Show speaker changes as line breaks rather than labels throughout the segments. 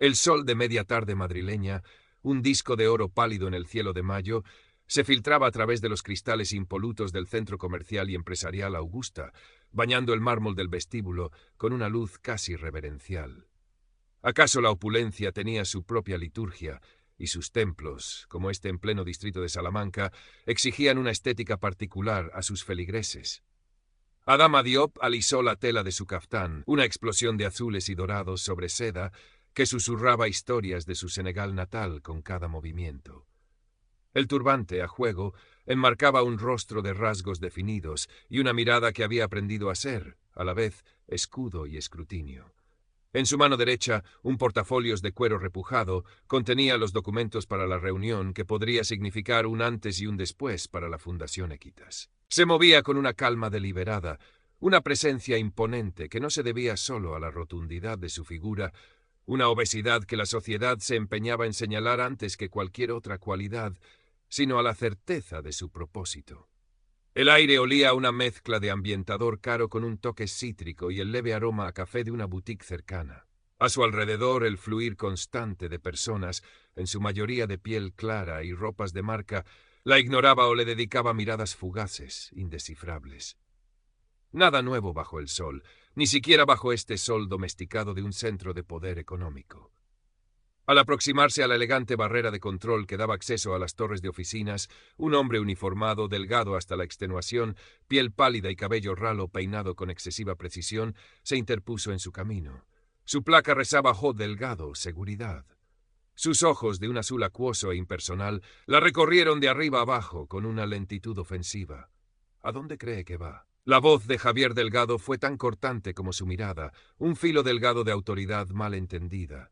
El sol de media tarde madrileña, un disco de oro pálido en el cielo de mayo, se filtraba a través de los cristales impolutos del centro comercial y empresarial Augusta, bañando el mármol del vestíbulo con una luz casi reverencial. ¿Acaso la opulencia tenía su propia liturgia, y sus templos, como este en pleno distrito de Salamanca, exigían una estética particular a sus feligreses? Adama Diop alisó la tela de su caftán, una explosión de azules y dorados sobre seda que susurraba historias de su Senegal natal con cada movimiento. El turbante, a juego, enmarcaba un rostro de rasgos definidos y una mirada que había aprendido a ser, a la vez, escudo y escrutinio. En su mano derecha, un portafolios de cuero repujado contenía los documentos para la reunión que podría significar un antes y un después para la Fundación Equitas. Se movía con una calma deliberada, una presencia imponente que no se debía solo a la rotundidad de su figura, una obesidad que la sociedad se empeñaba en señalar antes que cualquier otra cualidad, sino a la certeza de su propósito. El aire olía a una mezcla de ambientador caro con un toque cítrico y el leve aroma a café de una boutique cercana. A su alrededor el fluir constante de personas, en su mayoría de piel clara y ropas de marca, la ignoraba o le dedicaba miradas fugaces, indescifrables. Nada nuevo bajo el sol, ni siquiera bajo este sol domesticado de un centro de poder económico. Al aproximarse a la elegante barrera de control que daba acceso a las torres de oficinas, un hombre uniformado, delgado hasta la extenuación, piel pálida y cabello ralo peinado con excesiva precisión, se interpuso en su camino. Su placa rezaba J. Delgado, seguridad. Sus ojos, de un azul acuoso e impersonal, la recorrieron de arriba abajo con una lentitud ofensiva. ¿A dónde cree que va? La voz de Javier Delgado fue tan cortante como su mirada, un filo delgado de autoridad mal entendida.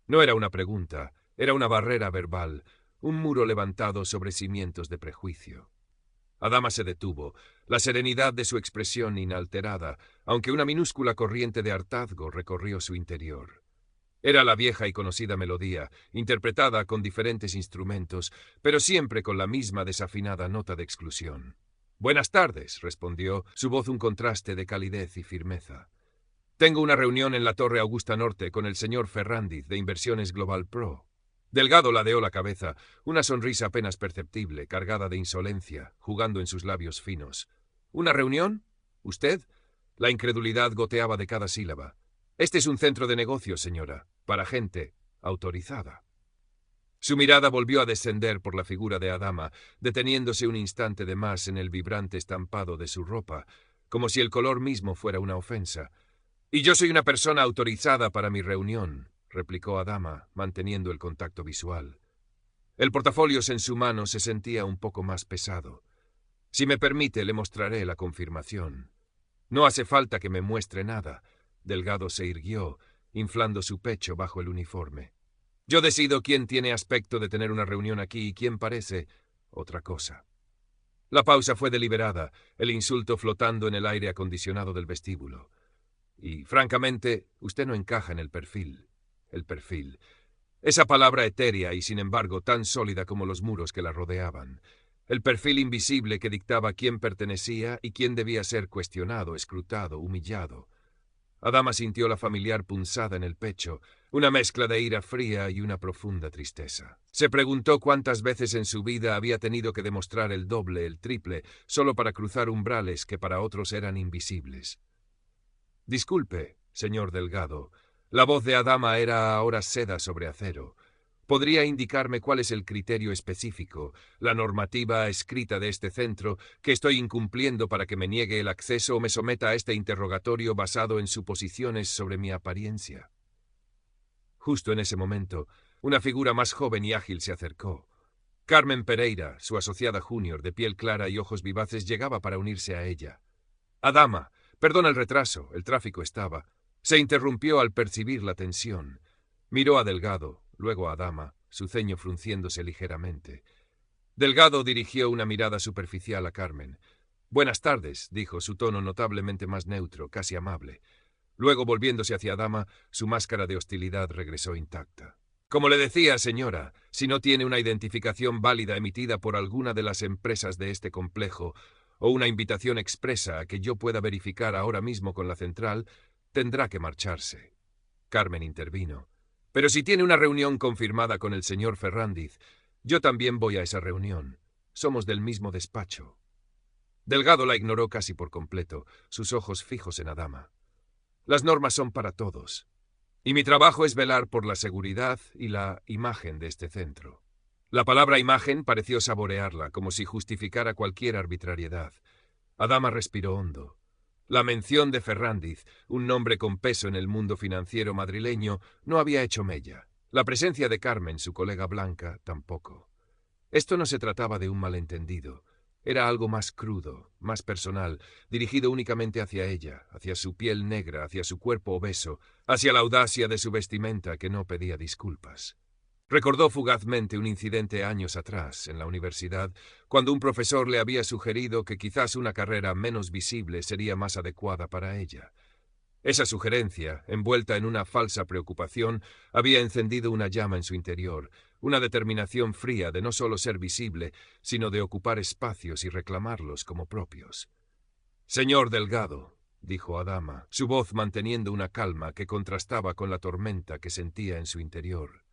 No era una pregunta, era una barrera verbal, un muro levantado sobre cimientos de prejuicio. Adama se detuvo, la serenidad de su expresión inalterada, aunque una minúscula corriente de hartazgo recorrió su interior. Era la vieja y conocida melodía, interpretada con diferentes instrumentos, pero siempre con la misma desafinada nota de exclusión. «Buenas tardes», respondió, su voz un contraste de calidez y firmeza. «Tengo una reunión en la Torre Augusta Norte con el señor Ferrandiz, de Inversiones Global Pro». Delgado ladeó la cabeza, una sonrisa apenas perceptible, cargada de insolencia, jugando en sus labios finos. «¿Una reunión? ¿Usted?» La incredulidad goteaba de cada sílaba. «Este es un centro de negocios, señora, para gente autorizada». Su mirada volvió a descender por la figura de Adama, deteniéndose un instante de más en el vibrante estampado de su ropa, como si el color mismo fuera una ofensa. «Y yo soy una persona autorizada para mi reunión», replicó Adama, manteniendo el contacto visual. El portafolios en su mano se sentía un poco más pesado. «Si me permite, le mostraré la confirmación». «No hace falta que me muestre nada». Delgado se irguió, inflando su pecho bajo el uniforme. «Yo decido quién tiene aspecto de tener una reunión aquí y quién parece otra cosa». La pausa fue deliberada, el insulto flotando en el aire acondicionado del vestíbulo. «Y, francamente, usted no encaja en el perfil». El perfil. Esa palabra etérea y, sin embargo, tan sólida como los muros que la rodeaban. El perfil invisible que dictaba quién pertenecía y quién debía ser cuestionado, escrutado, humillado. Adama sintió la familiar punzada en el pecho, una mezcla de ira fría y una profunda tristeza. Se preguntó cuántas veces en su vida había tenido que demostrar el doble, el triple, solo para cruzar umbrales que para otros eran invisibles. «Disculpe, señor Delgado». La voz de Adama era ahora seda sobre acero. ¿Podría indicarme cuál es el criterio específico, la normativa escrita de este centro, que estoy incumpliendo para que me niegue el acceso o me someta a este interrogatorio basado en suposiciones sobre mi apariencia? Justo en ese momento, una figura más joven y ágil se acercó. Carmen Pereira, su asociada junior, de piel clara y ojos vivaces, llegaba para unirse a ella. «Adama, perdona el retraso, el tráfico estaba». Se interrumpió al percibir la tensión. Miró a Delgado, luego a Adama, su ceño frunciéndose ligeramente. Delgado dirigió una mirada superficial a Carmen. «Buenas tardes», dijo, su tono notablemente más neutro, casi amable. Luego, volviéndose hacia Adama, su máscara de hostilidad regresó intacta. «Como le decía, señora, si no tiene una identificación válida emitida por alguna de las empresas de este complejo, o una invitación expresa a que yo pueda verificar ahora mismo con la central, tendrá que marcharse». Carmen intervino. Pero si tiene una reunión confirmada con el señor Ferrandiz, yo también voy a esa reunión. Somos del mismo despacho. Delgado la ignoró casi por completo, sus ojos fijos en Adama. Las normas son para todos, y mi trabajo es velar por la seguridad y la imagen de este centro. La palabra imagen pareció saborearla, como si justificara cualquier arbitrariedad. Adama respiró hondo. La mención de Ferrandiz, un nombre con peso en el mundo financiero madrileño, no había hecho mella. La presencia de Carmen, su colega blanca, tampoco. Esto no se trataba de un malentendido. Era algo más crudo, más personal, dirigido únicamente hacia ella, hacia su piel negra, hacia su cuerpo obeso, hacia la audacia de su vestimenta que no pedía disculpas. Recordó fugazmente un incidente años atrás, en la universidad, cuando un profesor le había sugerido que quizás una carrera menos visible sería más adecuada para ella. Esa sugerencia, envuelta en una falsa preocupación, había encendido una llama en su interior, una determinación fría de no solo ser visible, sino de ocupar espacios y reclamarlos como propios. «Señor Delgado», dijo Adama, su voz manteniendo una calma que contrastaba con la tormenta que sentía en su interior.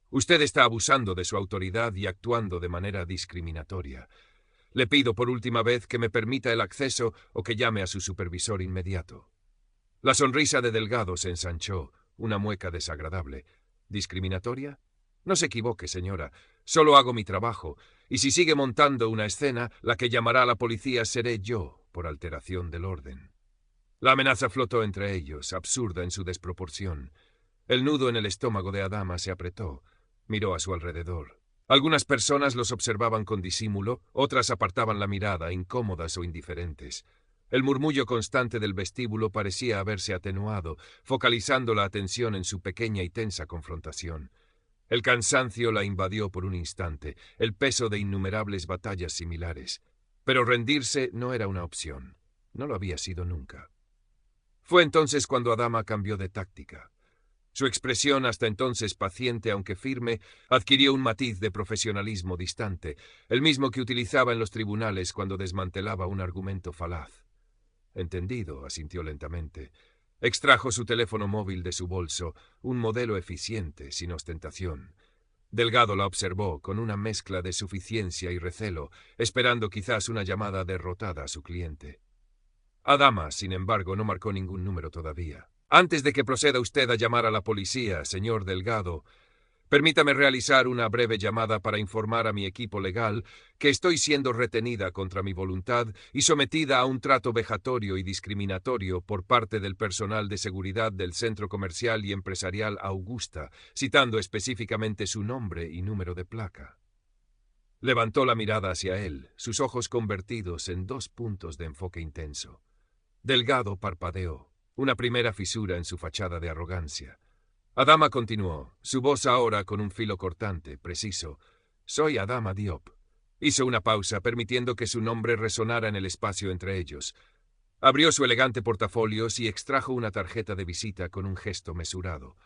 «Usted está abusando de su autoridad y actuando de manera discriminatoria. Le pido por última vez que me permita el acceso o que llame a su supervisor inmediato». La sonrisa de Delgado se ensanchó, una mueca desagradable. ¿Discriminatoria? No se equivoque, señora. Solo hago mi trabajo, y si sigue montando una escena, la que llamará a la policía seré yo, por alteración del orden. La amenaza flotó entre ellos, absurda en su desproporción. El nudo en el estómago de Adama se apretó. Miró a su alrededor. Algunas personas los observaban con disímulo, otras apartaban la mirada, incómodas o indiferentes. El murmullo constante del vestíbulo parecía haberse atenuado, focalizando la atención en su pequeña y tensa confrontación. El cansancio la invadió por un instante, el peso de innumerables batallas similares. Pero rendirse no era una opción. No lo había sido nunca. Fue entonces cuando Adama cambió de táctica. Su expresión, hasta entonces paciente aunque firme, adquirió un matiz de profesionalismo distante, el mismo que utilizaba en los tribunales cuando desmantelaba un argumento falaz. Entendido, asintió lentamente. Extrajo su teléfono móvil de su bolso, un modelo eficiente, sin ostentación. Delgado la observó, con una mezcla de suficiencia y recelo, esperando quizás una llamada derrotada a su cliente. Adama, sin embargo, no marcó ningún número todavía. «Antes de que proceda usted a llamar a la policía, señor Delgado, permítame realizar una breve llamada para informar a mi equipo legal que estoy siendo retenida contra mi voluntad y sometida a un trato vejatorio y discriminatorio por parte del personal de seguridad del Centro Comercial y Empresarial Augusta, citando específicamente su nombre y número de placa». Levantó la mirada hacia él, sus ojos convertidos en 2 puntos de enfoque intenso. Delgado parpadeó, una primera fisura en su fachada de arrogancia. Adama continuó, su voz ahora con un filo cortante, preciso. «Soy Adama Diop». Hizo una pausa, permitiendo que su nombre resonara en el espacio entre ellos. Abrió su elegante portafolios y extrajo una tarjeta de visita con un gesto mesurado.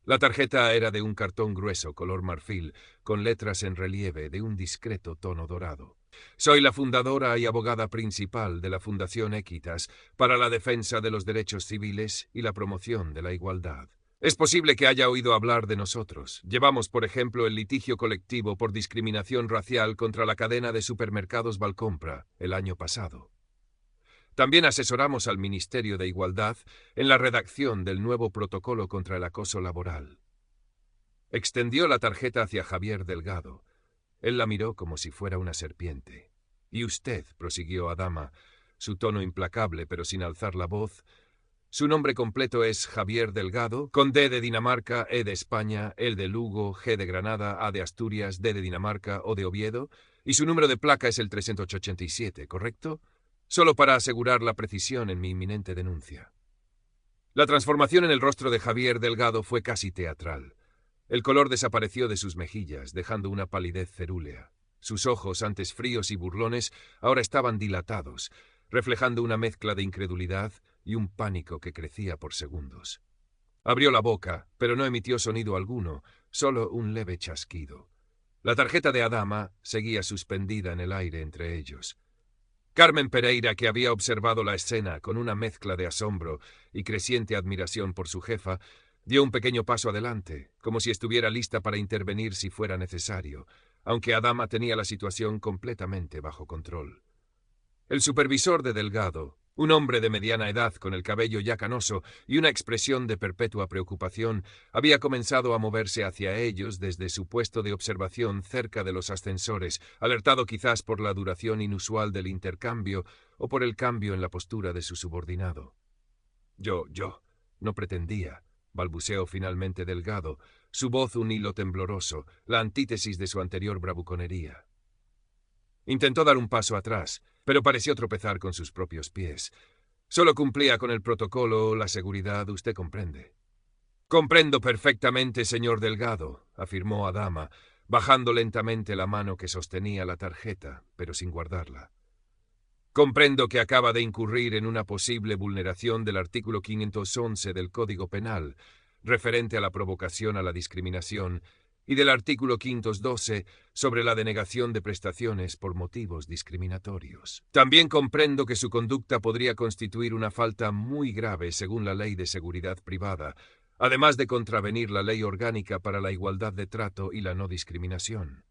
La tarjeta era de un cartón grueso, color marfil, con letras en relieve de un discreto tono dorado. «Soy la fundadora y abogada principal de la Fundación Equitas para la defensa de los derechos civiles y la promoción de la igualdad. Es posible que haya oído hablar de nosotros. Llevamos, por ejemplo, el litigio colectivo por discriminación racial contra la cadena de supermercados Valcompra el año pasado. También asesoramos al Ministerio de Igualdad en la redacción del nuevo protocolo contra el acoso laboral». Extendió la tarjeta hacia Javier Delgado. Él la miró como si fuera una serpiente. «Y usted», prosiguió Adama, su tono implacable pero sin alzar la voz, «su nombre completo es Javier Delgado, con D de Dinamarca, E de España, L de Lugo, G de Granada, A de Asturias, D de Dinamarca, O de Oviedo, y su número de placa es el 387, ¿correcto? Solo para asegurar la precisión en mi inminente denuncia». La transformación en el rostro de Javier Delgado fue casi teatral. El color desapareció de sus mejillas, dejando una palidez cerúlea. Sus ojos, antes fríos y burlones, ahora estaban dilatados, reflejando una mezcla de incredulidad y un pánico que crecía por segundos. Abrió la boca, pero no emitió sonido alguno, solo un leve chasquido. La tarjeta de Adama seguía suspendida en el aire entre ellos. Carmen Pereira, que había observado la escena con una mezcla de asombro y creciente admiración por su jefa, Dio un pequeño paso adelante, como si estuviera lista para intervenir si fuera necesario, aunque Adama tenía la situación completamente bajo control. El supervisor de Delgado, un hombre de mediana edad con el cabello ya canoso y una expresión de perpetua preocupación, había comenzado a moverse hacia ellos desde su puesto de observación cerca de los ascensores, alertado quizás por la duración inusual del intercambio o por el cambio en la postura de su subordinado. Yo, no pretendía, balbuceó finalmente Delgado, su voz un hilo tembloroso, la antítesis de su anterior bravuconería. Intentó dar un paso atrás, pero pareció tropezar con sus propios pies. Solo cumplía con el protocolo, la seguridad, usted comprende. Comprendo perfectamente, señor Delgado, afirmó Adama, bajando lentamente la mano que sostenía la tarjeta, pero sin guardarla. Comprendo que acaba de incurrir en una posible vulneración del artículo 511 del Código Penal, referente a la provocación a la discriminación, y del artículo 512 sobre la denegación de prestaciones por motivos discriminatorios. También comprendo que su conducta podría constituir una falta muy grave según la Ley de Seguridad Privada, además de contravenir la Ley Orgánica para la Igualdad de Trato y la No Discriminación.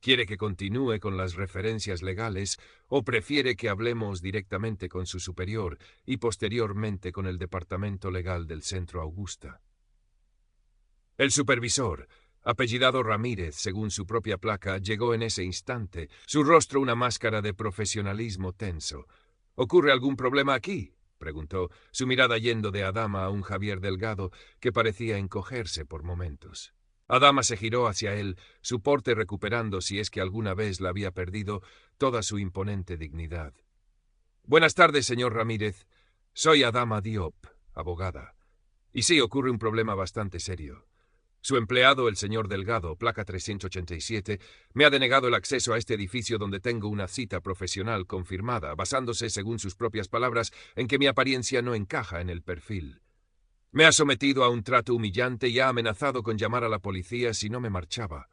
¿Quiere que continúe con las referencias legales o prefiere que hablemos directamente con su superior y posteriormente con el Departamento Legal del Centro Augusta? El supervisor, apellidado Ramírez, según su propia placa, llegó en ese instante, su rostro una máscara de profesionalismo tenso. ¿Ocurre algún problema aquí?, preguntó, su mirada yendo de Adama a un Javier Delgado que parecía encogerse por momentos. Adama se giró hacia él, su porte recuperando, si es que alguna vez la había perdido, toda su imponente dignidad. Buenas tardes, señor Ramírez. Soy Adama Diop, abogada. Y sí, ocurre un problema bastante serio. Su empleado, el señor Delgado, placa 387, me ha denegado el acceso a este edificio donde tengo una cita profesional confirmada, basándose, según sus propias palabras, en que mi apariencia no encaja en el perfil. Me ha sometido a un trato humillante y ha amenazado con llamar a la policía si no me marchaba.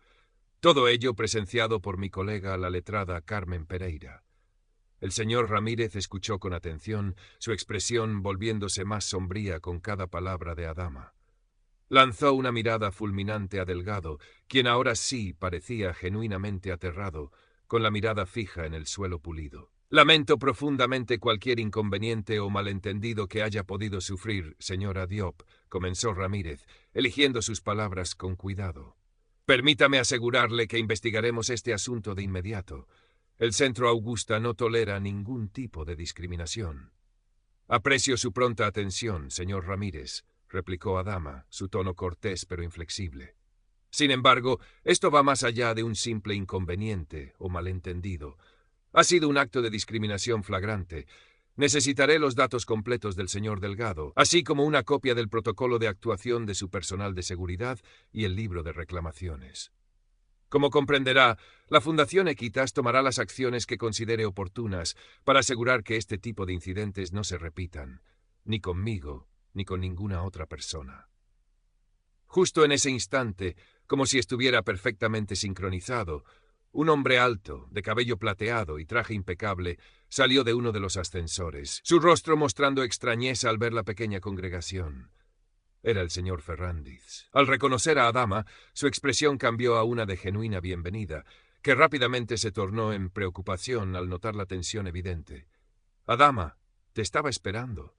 Todo ello presenciado por mi colega, la letrada Carmen Pereira. El señor Ramírez escuchó con atención, su expresión volviéndose más sombría con cada palabra de Adama. Lanzó una mirada fulminante a Delgado, quien ahora sí parecía genuinamente aterrado, con la mirada fija en el suelo pulido. Lamento profundamente cualquier inconveniente o malentendido que haya podido sufrir, señora Diop, comenzó Ramírez, eligiendo sus palabras con cuidado. Permítame asegurarle que investigaremos este asunto de inmediato. El Centro Augusta no tolera ningún tipo de discriminación. Aprecio su pronta atención, señor Ramírez, replicó Adama, su tono cortés pero inflexible. Sin embargo, esto va más allá de un simple inconveniente o malentendido. Ha sido un acto de discriminación flagrante. Necesitaré los datos completos del señor Delgado, así como una copia del protocolo de actuación de su personal de seguridad y el libro de reclamaciones. Como comprenderá, la Fundación Equitas tomará las acciones que considere oportunas para asegurar que este tipo de incidentes no se repitan, ni conmigo, ni con ninguna otra persona. Justo en ese instante, como si estuviera perfectamente sincronizado, un hombre alto, de cabello plateado y traje impecable, salió de uno de los ascensores, su rostro mostrando extrañeza al ver la pequeña congregación. Era el señor Ferrandiz. Al reconocer a Adama, su expresión cambió a una de genuina bienvenida, que rápidamente se tornó en preocupación al notar la tensión evidente. «Adama, te estaba esperando.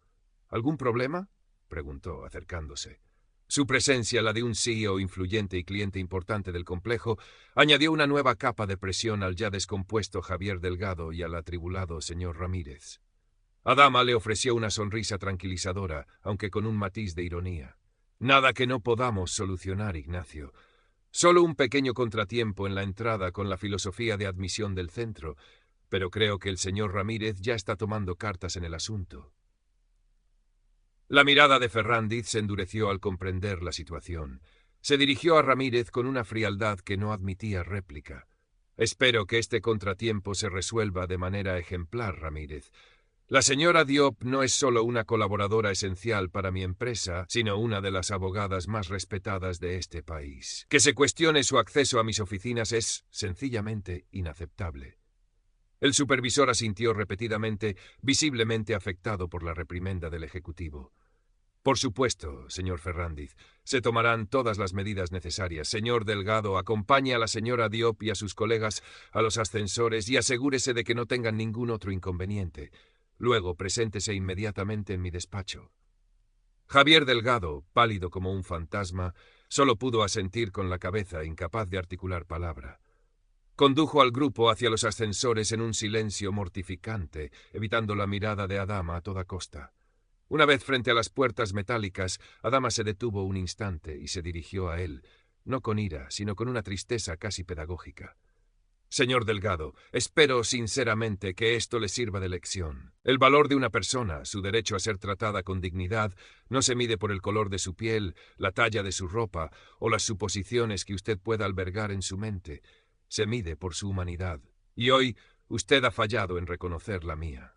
¿Algún problema?», preguntó, acercándose. Su presencia, la de un CEO influyente y cliente importante del complejo, añadió una nueva capa de presión al ya descompuesto Javier Delgado y al atribulado señor Ramírez. Adama le ofreció una sonrisa tranquilizadora, aunque con un matiz de ironía. «Nada que no podamos solucionar, Ignacio. Solo un pequeño contratiempo en la entrada con la filosofía de admisión del centro, pero creo que el señor Ramírez ya está tomando cartas en el asunto». La mirada de Ferrandiz se endureció al comprender la situación. Se dirigió a Ramírez con una frialdad que no admitía réplica. «Espero que este contratiempo se resuelva de manera ejemplar, Ramírez. La señora Diop no es solo una colaboradora esencial para mi empresa, sino una de las abogadas más respetadas de este país. Que se cuestione su acceso a mis oficinas es, sencillamente, inaceptable». El supervisor asintió repetidamente, visiblemente afectado por la reprimenda del ejecutivo. Por supuesto, señor Ferrandiz. Se tomarán todas las medidas necesarias. Señor Delgado, acompañe a la señora Diop y a sus colegas a los ascensores y asegúrese de que no tengan ningún otro inconveniente. Luego, preséntese inmediatamente en mi despacho. Javier Delgado, pálido como un fantasma, solo pudo asentir con la cabeza, incapaz de articular palabra. Condujo al grupo hacia los ascensores en un silencio mortificante, evitando la mirada de Adama a toda costa. Una vez frente a las puertas metálicas, Adama se detuvo un instante y se dirigió a él, no con ira, sino con una tristeza casi pedagógica. Señor Delgado, espero sinceramente que esto le sirva de lección. El valor de una persona, su derecho a ser tratada con dignidad, no se mide por el color de su piel, la talla de su ropa o las suposiciones que usted pueda albergar en su mente. Se mide por su humanidad. Y hoy usted ha fallado en reconocer la mía.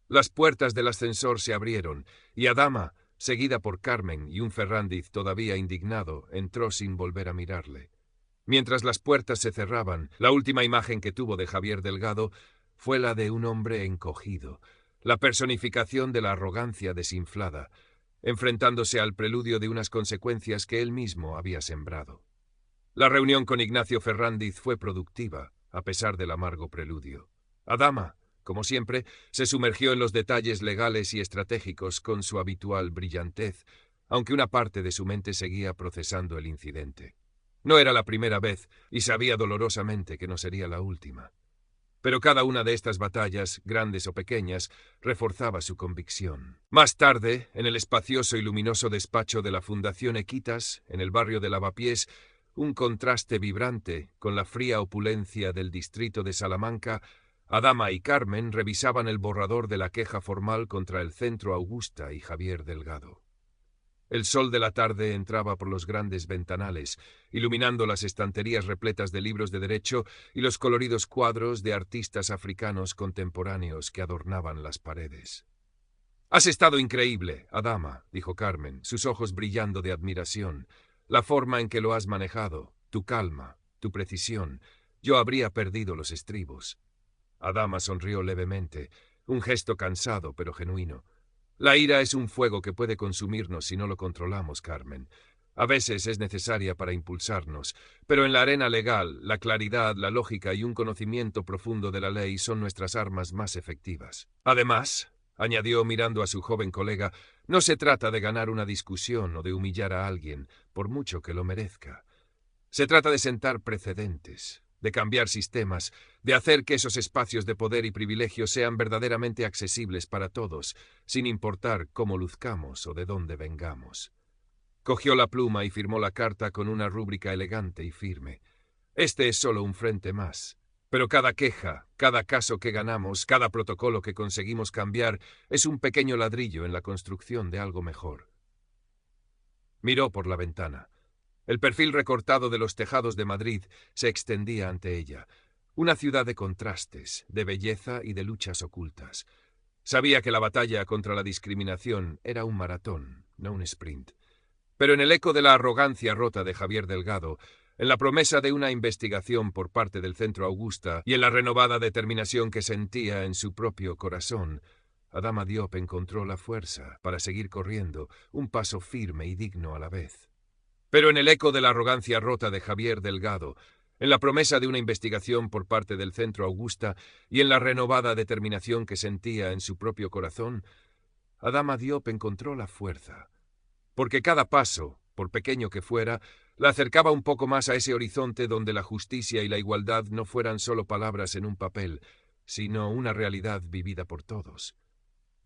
Las puertas del ascensor se abrieron y Adama, seguida por Carmen y un Ferrandiz todavía indignado, entró sin volver a mirarle. Mientras las puertas se cerraban, la última imagen que tuvo de Javier Delgado fue la de un hombre encogido, la personificación de la arrogancia desinflada, enfrentándose al preludio de unas consecuencias que él mismo había sembrado. La reunión con Ignacio Ferrandiz fue productiva, a pesar del amargo preludio. Adama, como siempre, se sumergió en los detalles legales y estratégicos con su habitual brillantez, aunque una parte de su mente seguía procesando el incidente. No era la primera vez, y sabía dolorosamente que no sería la última. Pero cada una de estas batallas, grandes o pequeñas, reforzaba su convicción. Más tarde, en el espacioso y luminoso despacho de la Fundación Equitas, en el barrio de Lavapiés, un contraste vibrante con la fría opulencia del distrito de Salamanca, Adama y Carmen revisaban el borrador de la queja formal contra el Centro Augusta y Javier Delgado. El sol de la tarde entraba por los grandes ventanales, iluminando las estanterías repletas de libros de derecho y los coloridos cuadros de artistas africanos contemporáneos que adornaban las paredes. «Has estado increíble, Adama», dijo Carmen, sus ojos brillando de admiración. «La forma en que lo has manejado, tu calma, tu precisión. Yo habría perdido los estribos». Adama sonrió levemente, un gesto cansado pero genuino. «La ira es un fuego que puede consumirnos si no lo controlamos, Carmen. A veces es necesaria para impulsarnos, pero en la arena legal, la claridad, la lógica y un conocimiento profundo de la ley son nuestras armas más efectivas. Además», añadió mirando a su joven colega, «no se trata de ganar una discusión o de humillar a alguien, por mucho que lo merezca. Se trata de sentar precedentes, de cambiar sistemas, de hacer que esos espacios de poder y privilegio sean verdaderamente accesibles para todos, sin importar cómo luzcamos o de dónde vengamos». Cogió la pluma y firmó la carta con una rúbrica elegante y firme. Este es solo un frente más. Pero cada queja, cada caso que ganamos, cada protocolo que conseguimos cambiar, es un pequeño ladrillo en la construcción de algo mejor. Miró por la ventana. El perfil recortado de los tejados de Madrid se extendía ante ella. Una ciudad de contrastes, de belleza y de luchas ocultas. Sabía que la batalla contra la discriminación era un maratón, no un sprint. Pero en el eco de la arrogancia rota de Javier Delgado, en la promesa de una investigación por parte del Centro Augusta y en la renovada determinación que sentía en su propio corazón, Adama Diop encontró la fuerza para seguir corriendo, un paso firme y digno a la vez. Pero en el eco de la arrogancia rota de Javier Delgado, en la promesa de una investigación por parte del Centro Augusta y en la renovada determinación que sentía en su propio corazón, Adama Diop encontró la fuerza. Porque cada paso, por pequeño que fuera, la acercaba un poco más a ese horizonte donde la justicia y la igualdad no fueran solo palabras en un papel, sino una realidad vivida por todos.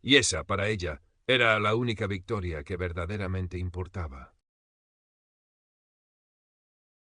Y esa, para ella, era la única victoria que verdaderamente importaba.